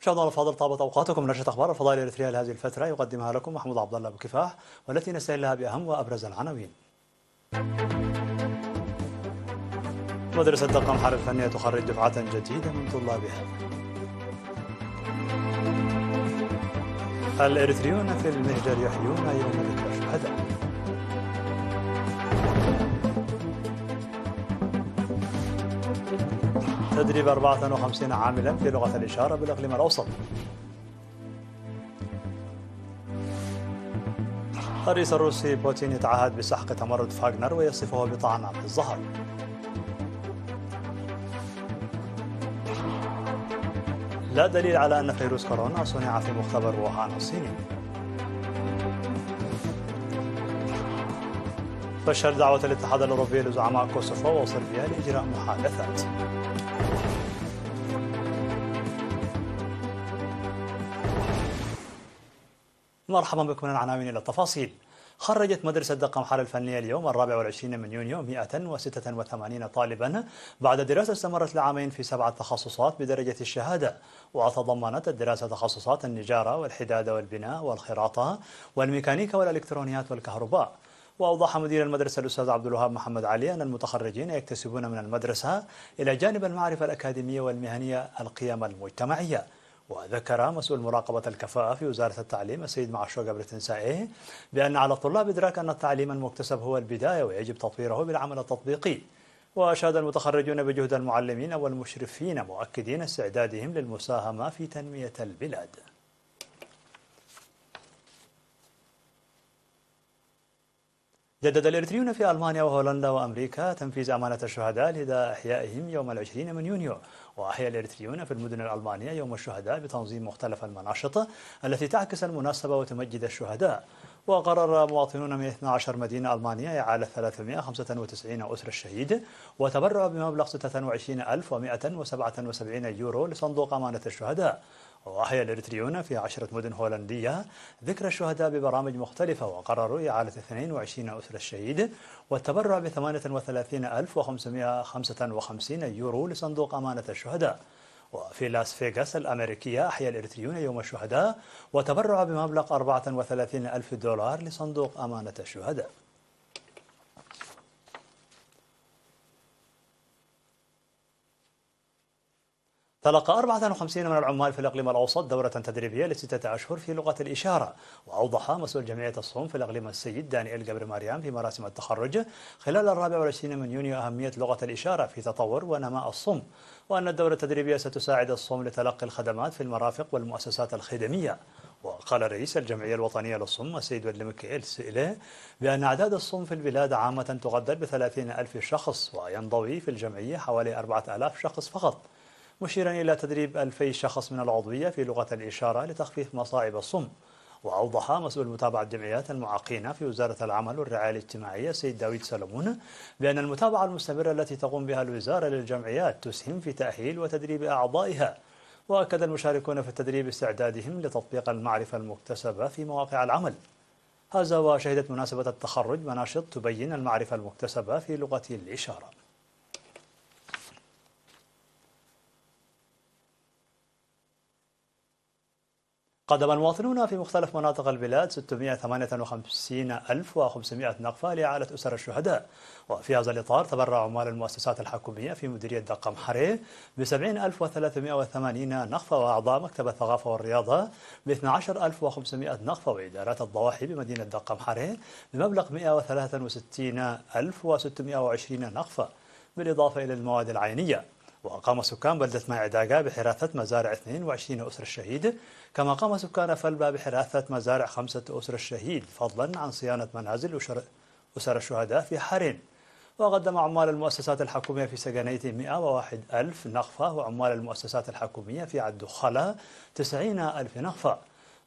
مشاهدينا الفاضل، طابت اوقاتكم. نشرة اخبار الفضاء الاريتريه لهذه الفتره يقدمها لكم محمود عبد الله بكفاح، والتي نستهل لها باهم وابرز العناوين. مدرسه دقم حرب الفنيه تخرج دفعه جديده من طلابها. الاريتريون في المهجر يحيون يوم ذكرى الشهداء. تدريب 54 عاملا في لغه الاشاره بالاقليم الاوسط. الرئيس الروسي بوتين يتعهد بسحق تمرد فاغنر ويصفه بطعن عبد الظهر. لا دليل على أن فيروس كورونا صنع في مختبر ووهان الصيني. بشر دعوة الاتحاد الأوروبي لزعماء كوسوفو وصربيا لإجراء محادثات. مرحبا بكم من العناوين إلى التفاصيل. خرجت مدرسة دقم حرب الفنية اليوم 24 من يونيو 186 طالبا بعد دراسة استمرت لعامين في 7 تخصصات بدرجة الشهادة، وتضمنت الدراسة تخصصات النجارة والحدادة والبناء والخراطة والميكانيكا والإلكترونيات والكهرباء. وأوضح مدير المدرسة الأستاذ عبد الوهاب محمد علي أن المتخرجين يكتسبون من المدرسة إلى جانب المعرفة الأكاديمية والمهنية القيم المجتمعية. وذكر مسؤول مراقبة الكفاءة في وزارة التعليم السيد معشوق برتنسائي بأن على الطلاب إدراك أن التعليم المكتسب هو البداية ويجب تطويره بالعمل التطبيقي. وأشاد المتخرجون بجهد المعلمين والمشرفين مؤكدين استعدادهم للمساهمة في تنمية البلاد. جدد الإريتريون في ألمانيا وهولندا وأمريكا تنفيذ أمانة الشهداء لدى إحيائهم يوم 20 من يونيو. وأحيا الإريتريون في المدن الألمانية يوم الشهداء بتنظيم مختلف المناشط التي تعكس المناسبة وتمجد الشهداء. وقرر مواطنون من 12 مدينة ألمانية إعالة 395 أسر الشهيد وتبرع بمبلغ 26177 يورو لصندوق أمانة الشهداء. وأحيا الإريتريون في 10 مدن هولندية ذكرى الشهداء ببرامج مختلفة، وقرروا إعالة 22 أسر الشهيد والتبرع ب 38555 يورو لصندوق أمانة الشهداء. وفي لاس فيغاس الأمريكية أحيا الإريتريون يوم الشهداء وتبرع بمبلغ 34 ألف دولار لصندوق أمانة الشهداء. تلقى 54 من العمال في الإقليم الأوسط دورة تدريبية ل6 أشهر في لغة الإشارة. وأوضح مسؤول جمعية الصوم في الإقليم السيد دانيال جبر مريم في مراسم التخرج خلال 24 من يونيو أهمية لغة الإشارة في تطور ونماء الصوم، وأن الدورة التدريبية ستساعد الصوم لتلقي الخدمات في المرافق والمؤسسات الخدمية. وقال رئيس الجمعية الوطنية للصم السيد ولي ميكائيل سئلة بأن أعداد الصم في البلاد عامة تقدر ب30 ألف شخص، وينضوي في الجمعية حوالي 4000 شخص فقط، مشيرا إلى تدريب 2000 شخص من العضوية في لغة الإشارة لتخفيف مصاعب الصم. وأوضح مسؤول متابعة جمعيات المعاقين في وزارة العمل والرعاية الاجتماعية السيد داوود سلمون بأن المتابعة المستمرة التي تقوم بها الوزارة للجمعيات تسهم في تأهيل وتدريب أعضائها. وأكد المشاركون في التدريب استعدادهم لتطبيق المعرفة المكتسبة في مواقع العمل. هذا وشهدت مناسبة التخرج مناشط تبين المعرفة المكتسبة في لغة الإشارة. قدم المواطنون في مختلف مناطق البلاد 658,500 نقفة لإعالة أسر الشهداء. وفي هذا الإطار تبرع عمال المؤسسات الحكومية في مديرية دقم حري ب70,380 نقفة، وأعضاء مكتب الثقافة والرياضة ب12,500 نقفة، وإدارات الضواحي بمدينة دقم حري بمبلغ 163,620 نقفة، بالإضافة إلى المواد العينية. وقام سكان بلدة معداقة بحراثة مزارع 22 أسر الشهيد، كما قام سكان فلبة بحراثة مزارع 5 أسر الشهيد، فضلا عن صيانة منازل أسر الشهداء في حرين. وقدم عمال المؤسسات الحكومية في سجنيتي 101 ألف نقفة، وعمال المؤسسات الحكومية في عدخلة 90 ألف نقفة.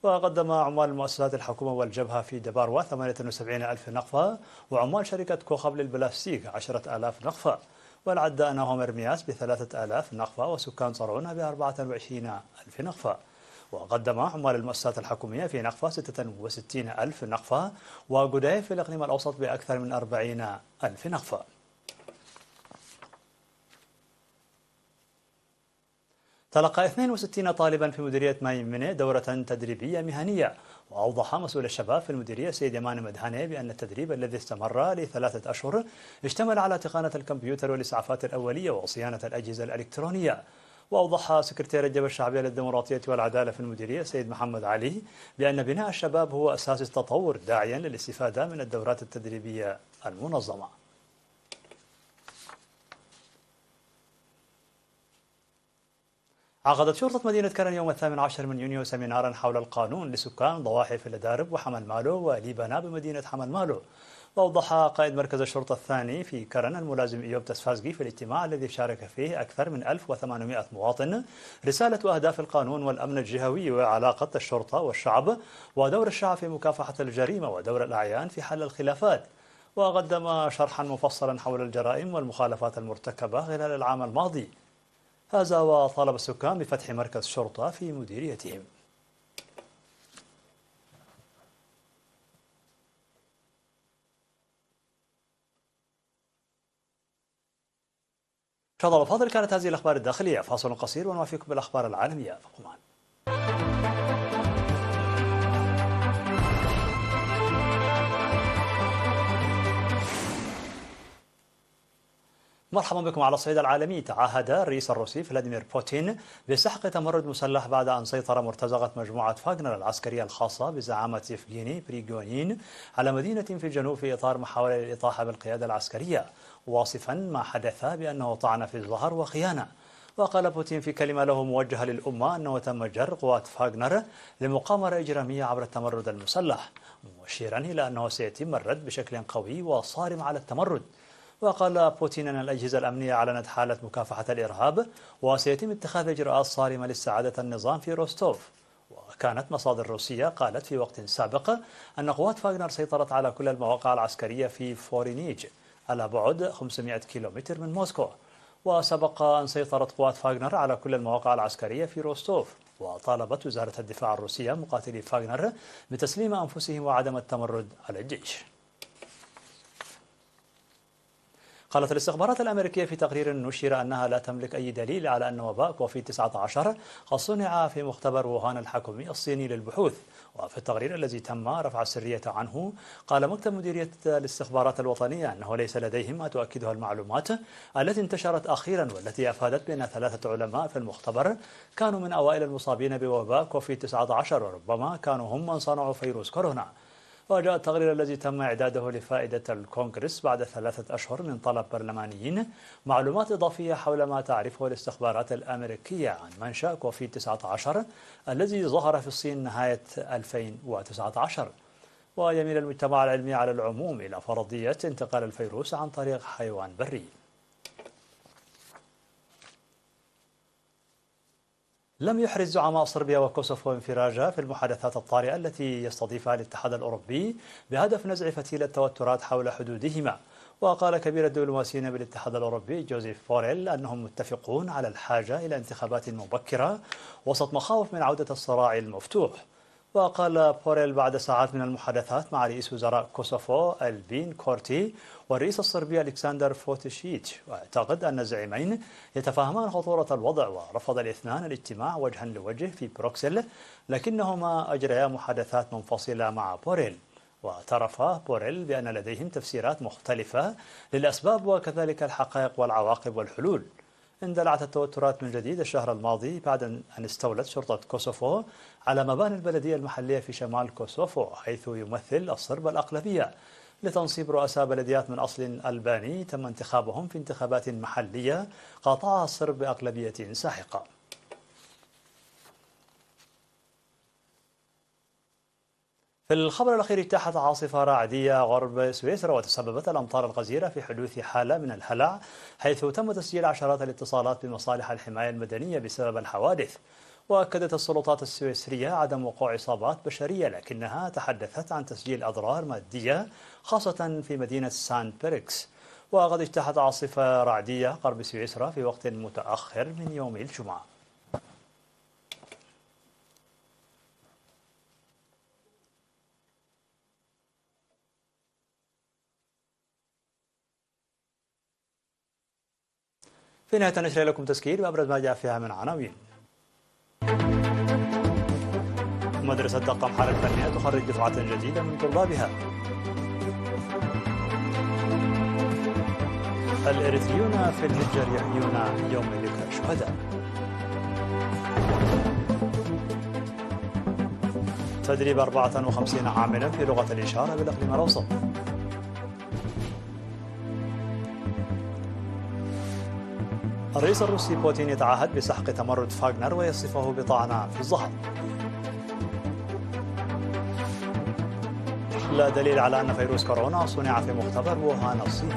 وقدم عمال المؤسسات الحكومة والجبهة في دباروة 78 ألف نقفة، وعمال شركة كوخب للبلاستيك 10,000 نقفة، والعداء ناهم إرمياس ب3000 نقفة، وسكان صرعونة ب24 ألف نقفة. وقدم عمال المؤسسات الحكومية في نقفة 66 ألف نقفة، وقديف في الإقليم الأوسط بأكثر من 40 ألف نقفة. تلقى 62 طالبا في مديرية مايمنة دورة تدريبية مهنية. وأوضح مسؤول الشباب في المديرية سيد يمان مدهني بأن التدريب الذي استمر ل3 أشهر اشتمل على تقنية الكمبيوتر والإسعافات الأولية وصيانة الأجهزة الإلكترونية. وأوضح سكرتير الجبهة الشعبية للديمقراطية والعدالة في المديرية سيد محمد علي بأن بناء الشباب هو أساس التطور، داعيا للاستفادة من الدورات التدريبية المنظمة. عقدت شرطة مدينة كرن يوم 18 من يونيو سيمينارا حول القانون لسكان ضواحي في الدارب وحمل مالو وليبانا بمدينة حمل مالو. وأوضح قائد مركز الشرطة الثاني في كرن الملازم إيوب تسفازقي في الاجتماع الذي شارك فيه أكثر من 1800 مواطن رسالة وأهداف القانون والأمن الجهوي وعلاقة الشرطة والشعب ودور الشعب في مكافحة الجريمة ودور الأعيان في حل الخلافات. وقدم شرحا مفصلا حول الجرائم والمخالفات المرتكبة خلال العام الماضي هذا، وطالب السكان بفتح مركز شرطة في مديريتهم. مشاهدينا الأفاضل، كانت هذه الأخبار الداخلية. فاصل قصير ونوافيكم بالأخبار العالمية. فقمان. مرحبا بكم. على الصعيد العالمي، تعهد الرئيس الروسي فلاديمير بوتين بسحق تمرد مسلح بعد أن سيطر مرتزقة مجموعة فاغنر العسكرية الخاصة بزعامة يفغيني بريغونين على مدينة في الجنوب في إطار محاولة للإطاحة بالقيادة العسكرية، واصفا ما حدث بأنه طعن في الظهر وخيانة. وقال بوتين في كلمة له موجهة للأمة أنه تم جر قوات فاغنر لمقامرة إجرامية عبر التمرد المسلح، مشيرا إلى أنه سيتم الرد بشكل قوي وصارم على التمرد. وقال بوتين أن الأجهزة الأمنية أعلنت حالة مكافحة الإرهاب وسيتم اتخاذ إجراءات صارمة لاستعادة النظام في روستوف. وكانت مصادر روسية قالت في وقت سابق أن قوات فاغنر سيطرت على كل المواقع العسكرية في فورينيج على بعد 500 كيلومتر من موسكو. وسبق أن سيطرت قوات فاغنر على كل المواقع العسكرية في روستوف. وطالبت وزارة الدفاع الروسية مقاتلي فاغنر بتسليم أنفسهم وعدم التمرد على الجيش. قالت الاستخبارات الأمريكية في تقرير نشر أنها لا تملك أي دليل على أن وباء كوفيد-19 قد صنع في مختبر ووهان الحكومي الصيني للبحوث. وفي التقرير الذي تم رفع السرية عنه، قال مكتب مديرية الاستخبارات الوطنية أنه ليس لديهم ما تؤكده المعلومات التي انتشرت أخيرا والتي أفادت بأن 3 علماء في المختبر كانوا من أوائل المصابين بوباء كوفيد-19 وربما كانوا هم من صنعوا فيروس كورونا. وجاء التقرير الذي تم إعداده لفائدة الكونغرس بعد 3 أشهر من طلب برلمانيين معلومات إضافية حول ما تعرفه الاستخبارات الأمريكية عن منشأ كوفيد-19 الذي ظهر في الصين نهاية 2019. ويميل المجتمع العلمي على العموم إلى فرضية انتقال الفيروس عن طريق حيوان بري. لم يحرز زعماء صربيا وكوسوفو انفراجا في المحادثات الطارئة التي يستضيفها الاتحاد الأوروبي بهدف نزع فتيل التوترات حول حدودهما. وقال كبير الدبلوماسيين بالاتحاد الأوروبي جوزيف بوريل أنهم متفقون على الحاجة إلى انتخابات مبكرة وسط مخاوف من عودة الصراع المفتوح. وقال بوريل بعد ساعات من المحادثات مع رئيس وزراء كوسوفو ألبين كورتي والرئيس الصربي ألكسندر فوتشيتش، واعتقد أن الزعيمين يتفاهمان خطورة الوضع، ورفض الاثنان الاجتماع وجها لوجه في بروكسل، لكنهما أجريا محادثات منفصلة مع بوريل. واعترف بوريل بأن لديهم تفسيرات مختلفة للأسباب وكذلك الحقائق والعواقب والحلول. اندلعت التوترات من جديد الشهر الماضي بعد أن استولت شرطة كوسوفو على مباني البلدية المحلية في شمال كوسوفو، حيث يمثل الصرب الأغلبية، لتنصيب رؤساء بلديات من أصل ألباني تم انتخابهم في انتخابات محلية قاطعها الصرب بأغلبية ساحقة. في الخبر الأخير، اجتاحت عاصفة رعدية غرب سويسرا وتسببت الأمطار الغزيرة في حدوث حالة من الهلع، حيث تم تسجيل عشرات الاتصالات بمصالح الحماية المدنية بسبب الحوادث. وأكدت السلطات السويسرية عدم وقوع إصابات بشرية، لكنها تحدثت عن تسجيل أضرار مادية خاصة في مدينة سان بيركس. وقد اجتاحت عاصفة رعدية غرب سويسرا في وقت متأخر من يوم الجمعة. في نهاية النشرة لكم تذكير بأبرز ما جاء فيها من عناوين. مدرسة قمحرة الفنية تخرج دفعة جديدة من طلابها. الإريتريون في النيجر يحيون يوم ذكرى الشهداء. تدريب 54 عاملا في لغة الإشارة بالإقليم الأوسط. الرئيس الروسي بوتين يتعهد بسحق تمرد فاغنر ويصفه بطعنة في الظهر. لا دليل على أن فيروس كورونا صنع في مختبر ووهان الصيني.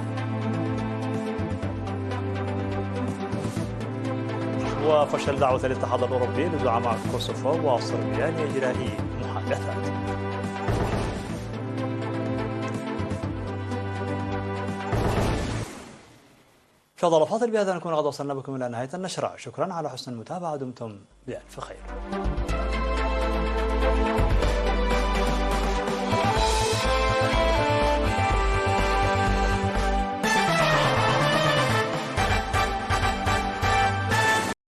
وفشل دعوة الاتحاد الأوروبي لزعماء كوسوفو وصربيا لإجراء محادثات. مشاهدينا الأفاضل، بهذا نكون قد وصلنا بكم إلى نهاية النشرة. شكرا على حسن المتابعة، دمتم بألف خير.